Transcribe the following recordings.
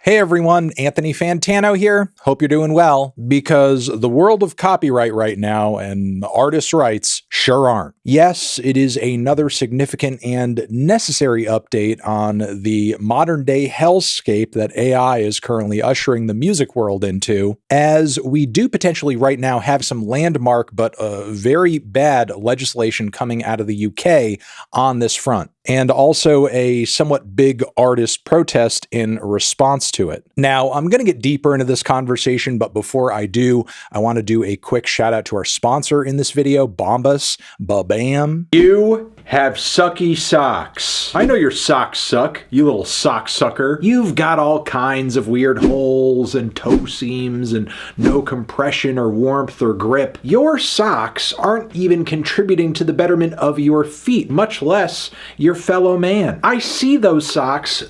Hey everyone, Anthony Fantano here. Hope you're doing well, because the world of copyright right now and artists' rights sure aren't. Yes, it is another significant and necessary update on the modern day hellscape that AI is currently ushering the music world into, as we do potentially right now have some landmark but very bad legislation coming out of the UK on this front, and also a somewhat big artist protest in response to it. Now, I'm going to get deeper into this conversation, but before I do, I want to do a quick shout out to our sponsor in this video, Bombas. Ba-bam. You have sucky socks. I know your socks suck, you little sock sucker. You've got all kinds of weird holes and toe seams and no compression or warmth or grip. Your socks aren't even contributing to the betterment of your feet, much less your fellow man. I see those socks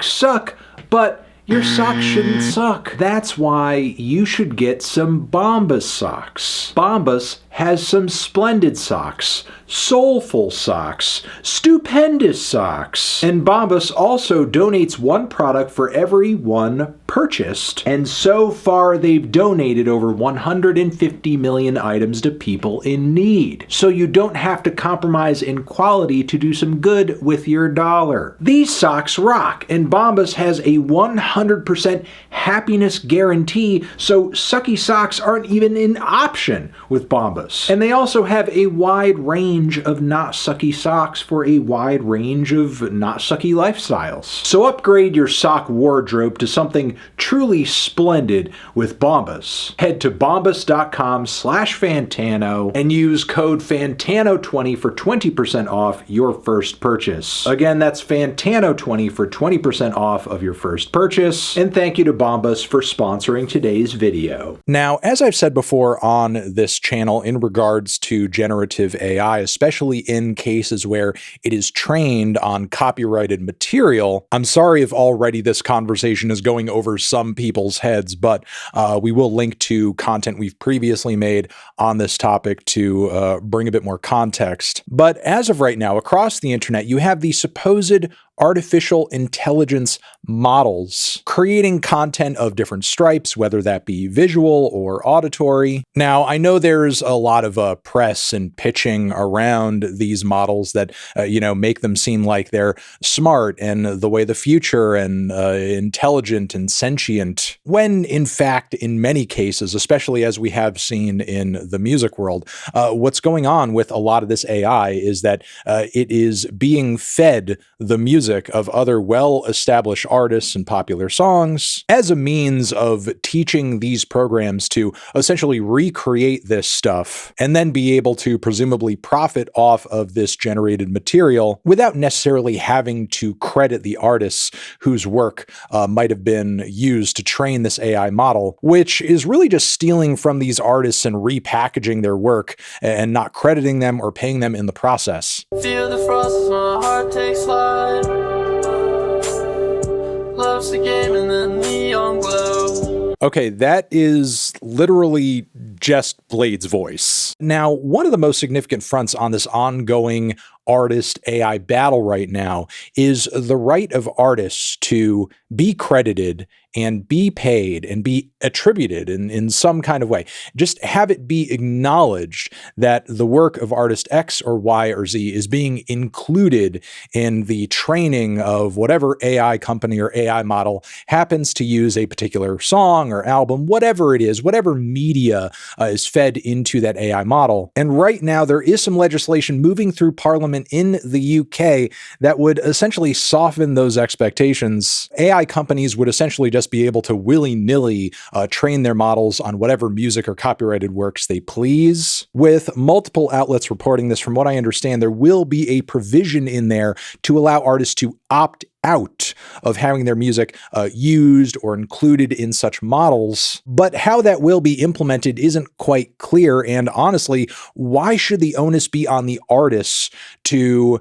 suck, but your socks shouldn't suck. That's why you should get some Bombas socks. Bombas has some splendid socks, soulful socks, stupendous socks. And Bombas also donates one product for every one purchased. And so far, they've donated over 150 million items to people in need. So you don't have to compromise in quality to do some good with your dollar. These socks rock, and Bombas has a 100% happiness guarantee, so sucky socks aren't even an option with Bombas. And they also have a wide range of not sucky socks for a wide range of not sucky lifestyles. So upgrade your sock wardrobe to something truly splendid with Bombas. Head to bombas.com/Fantano and use code Fantano20 for 20% off your first purchase. Again, that's Fantano20 for 20% off of your first purchase. And thank you to Bombas for sponsoring today's video. Now, as I've said before on this channel in regards to generative AI, especially in cases where it is trained on copyrighted material, I'm sorry if already this conversation is going over some people's heads, but we will link to content we've previously made on this topic to bring a bit more context. But as of right now, across the internet, you have the supposed artificial intelligence models creating content of different stripes, whether that be visual or auditory. Now, I know there's a lot of press and pitching around these models that, make them seem like they're smart and the way the future and intelligent and sentient, when in fact, in many cases, especially as we have seen in the music world, what's going on with a lot of this AI is that it is being fed the music of other well-established artists and popular songs as a means of teaching these programs to essentially recreate this stuff and then be able to presumably profit off of this generated material without necessarily having to credit the artists whose work might have been used to train this AI model, which is really just stealing from these artists and repackaging their work and not crediting them or paying them in the process. Feel the frost as my heart takes flight. Love's the game and the neon glow. Okay, that is literally just Blade's voice. Now, one of the most significant fronts on this ongoing artist AI battle right now is the right of artists to be credited and be paid and be attributed in some kind of way. Just have it be acknowledged that the work of artist X or Y or Z is being included in the training of whatever AI company or AI model happens to use a particular song or album, whatever it is, whatever media is fed into that AI model. And right now, there is some legislation moving through Parliament in the UK that would essentially soften those expectations. AI companies would essentially just be able to willy-nilly train their models on whatever music or copyrighted works they please. With multiple outlets reporting this, from what I understand, there will be a provision in there to allow artists to opt out of having their music used or included in such models. But how that will be implemented isn't quite clear. And honestly, why should the onus be on the artists to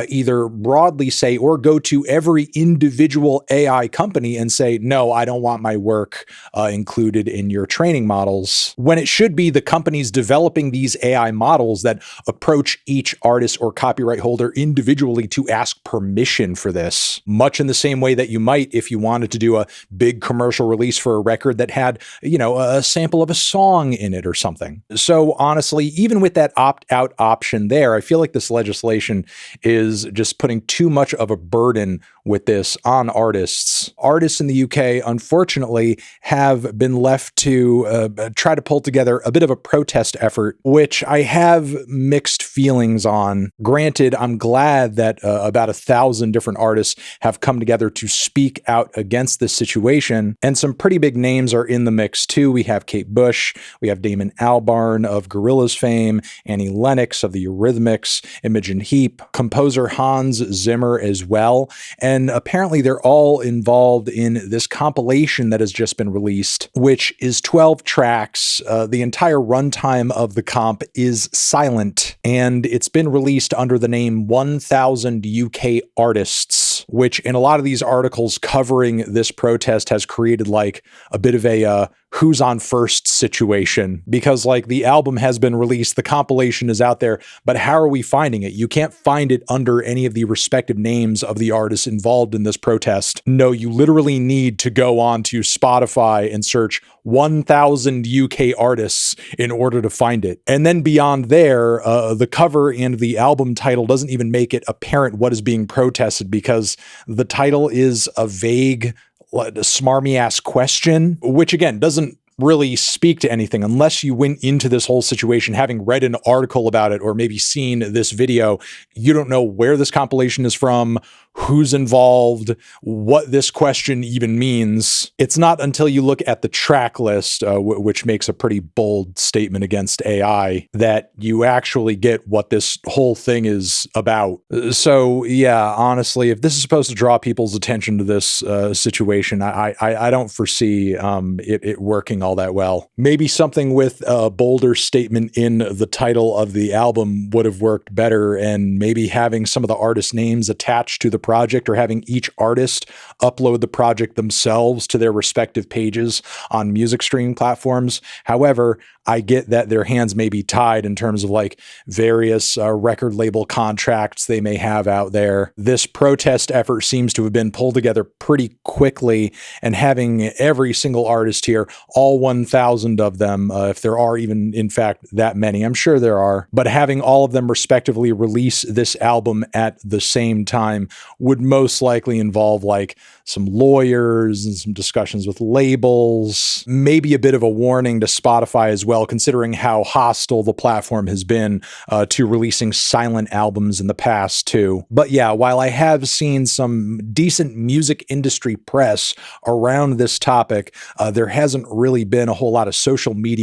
either broadly say or go to every individual AI company and say, no, I don't want my work included in your training models, when it should be the companies developing these AI models that approach each artist or copyright holder individually to ask permission for this, much in the same way that you might if you wanted to do a big commercial release for a record that had, a sample of a song in it or something. So honestly, even with that opt-out option there, I feel like this legislation is just putting too much of a burden with this on artists. Artists in the UK, unfortunately, have been left to try to pull together a bit of a protest effort, which I have mixed feelings on. Granted, I'm glad that about 1,000 different artists have come together to speak out against this situation, and some pretty big names are in the mix too. We have Kate Bush, we have Damon Albarn of Gorillaz fame, Annie Lennox of the Eurythmics, Imogen Heap, composer Hans Zimmer as well, and apparently they're all involved in this compilation that has just been released, which is 12 tracks. The entire runtime of the comp is silent, and it's been released under the name 1000 UK Artists, which in a lot of these articles covering this protest has created like a bit of a who's on first situation, because like the album has been released, the compilation is out there, but how are we finding it? You can't find it under any of the respective names of the artists involved in this protest. No, you literally need to go on to Spotify and search 1000 UK artists in order to find it. And then beyond there, the cover and the album title doesn't even make it apparent what is being protested, because the title is a vague, smarmy ass question, which again doesn't really speak to anything unless you went into this whole situation having read an article about it or maybe seen this video. You don't know where this compilation is from, who's involved, what this question even means. It's not until you look at the track list, which makes a pretty bold statement against AI, that you actually get what this whole thing is about. So yeah, honestly, if this is supposed to draw people's attention to this situation, I don't foresee it working all that well. Maybe something with a bolder statement in the title of the album would have worked better, and maybe having some of the artist names attached to the project, or having each artist upload the project themselves to their respective pages on music streaming platforms. However, I get that their hands may be tied in terms of like various record label contracts they may have out there. This protest effort seems to have been pulled together pretty quickly, and having every single artist here, all 1,000 of them, if there are even in fact that many, I'm sure there are, but having all of them respectively release this album at the same time would most likely involve like some lawyers and some discussions with labels, maybe a bit of a warning to Spotify as well, considering how hostile the platform has been to releasing silent albums in the past too. But yeah, while I have seen some decent music industry press around this topic, there hasn't really been a whole lot of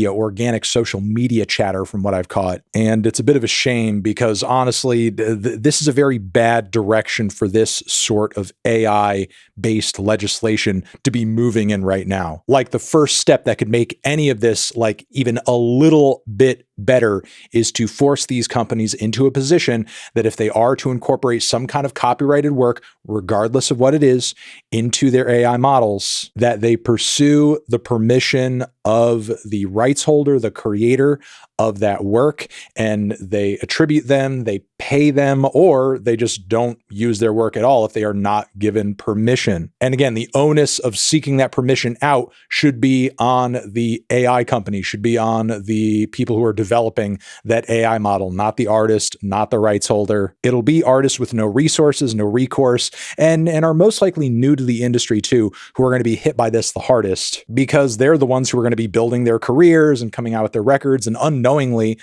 organic social media chatter from what I've caught. And it's a bit of a shame, because honestly, this is a very bad direction for this sort of AI-based legislation to be moving in right now. Like, the first step that could make any of this like even a little bit better is to force these companies into a position that if they are to incorporate some kind of copyrighted work, regardless of what it is, into their AI models, that they pursue the permission of the rights holder, the creator of that work, and they attribute them, they pay them, or they just don't use their work at all if they are not given permission. And again, the onus of seeking that permission out should be on the AI company, should be on the people who are developing that AI model, not the artist, not the rights holder. It'll be artists with no resources, no recourse, and are most likely new to the industry too, who are going to be hit by this the hardest, because they're the ones who are going to be building their careers and coming out with their records and unknowingly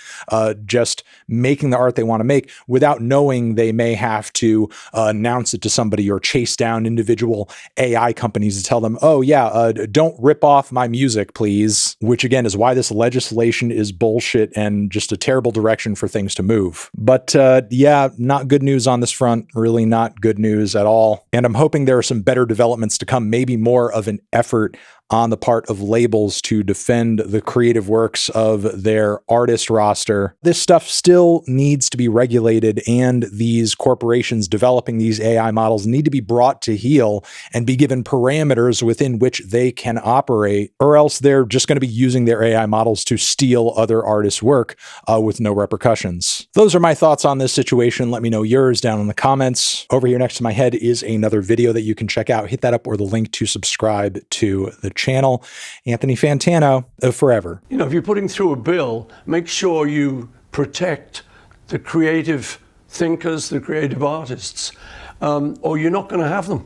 just making the art they want to make without knowing they may have to announce it to somebody or chase down individual AI companies to tell them, oh yeah, don't rip off my music, please. Which again is why this legislation is bullshit and just a terrible direction for things to move. But yeah, not good news on this front, really not good news at all. And I'm hoping there are some better developments to come, maybe more of an effort on the part of labels to defend the creative works of their artist roster. This stuff still needs to be regulated, and these corporations developing these AI models need to be brought to heel and be given parameters within which they can operate, or else they're just going to be using their AI models to steal other artists' work with no repercussions. Those are my thoughts on this situation. Let me know yours down in the comments. Over here next to my head is another video that you can check out. Hit that up or the link to subscribe to the channel. Anthony Fantano, forever. You know, if you're putting through a bill, make sure you protect the creative thinkers, the creative artists, or you're not going to have them.